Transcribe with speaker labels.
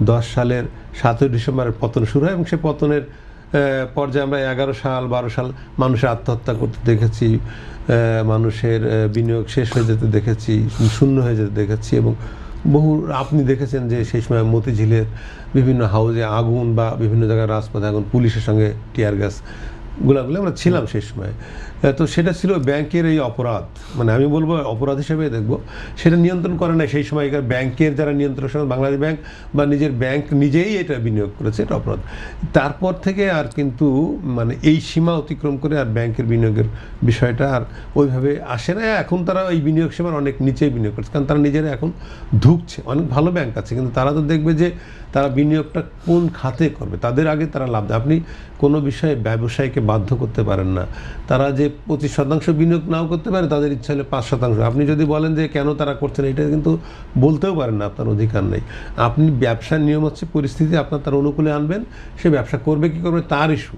Speaker 1: 2010 সালের 7ই ডিসেম্বরের পতন শুরু হয় এবং সে পতনের পর্যায়ে আমরা 11 সাল 12 সাল মানুষের আত্মহত্যা করতে দেখেছি, মানুষের বিনিয়োগ শেষ হয়ে যেতে দেখেছি, শূন্য হয়ে যেতে দেখেছি এবং বহু আপনি দেখেছেন যে সেই সময় মতিঝিলের বিভিন্ন হাউজে আগুন বা বিভিন্ন জায়গায় রাজপথে আগুন, পুলিশের সঙ্গে টিয়ার গ্যাস গোলাগুলি আমরা ছিলাম সেই সময়। তো সেটা ছিল ব্যাংকের এই অপরাধ, মানে আমি বলবো অপরাধ হিসেবে দেখব। সেটা নিয়ন্ত্রণ করে না সেই সময়কার ব্যাংকের যারা নিয়ন্ত্রণ, বাংলাদেশ ব্যাংক বা নিজের ব্যাংক নিজেই এটা বিনিয়োগ করেছে, এটা অপরাধ। তারপর থেকে আর কিন্তু মানে এই সীমা অতিক্রম করে আর ব্যাংকের বিনিয়োগের বিষয়টা আর ওইভাবে আসে না। এখন তারা এই বিনিয়োগ সীমার অনেক নিচেই বিনিয়োগ করছে, কারণ তারা নিজেরা এখন ঢুকছে। অনেক ভালো ব্যাংক আছে, কিন্তু তারা তো দেখবে যে তারা বিনিয়োগটা কোন খাতে করবে, তাদের আগে তারা লাভ দেয়। আপনি কোনো বিষয়ে ব্যবসায়ীকে বাধ্য করতে পারেন না। তারা যে 25% বিনিয়োগ নাও করতে পারে, তাদের ইচ্ছা হলে 5%। আপনি যদি বলেন যে কেন তারা করছেন, এটা কিন্তু বলতেও পারেন না, আপনার অধিকার নেই। আপনি ব্যবসার নিয়ম হচ্ছে পরিস্থিতি আপনার তার অনুকূলে আনবেন, সে ব্যবসা করবে কি করবে তার ইস্যু।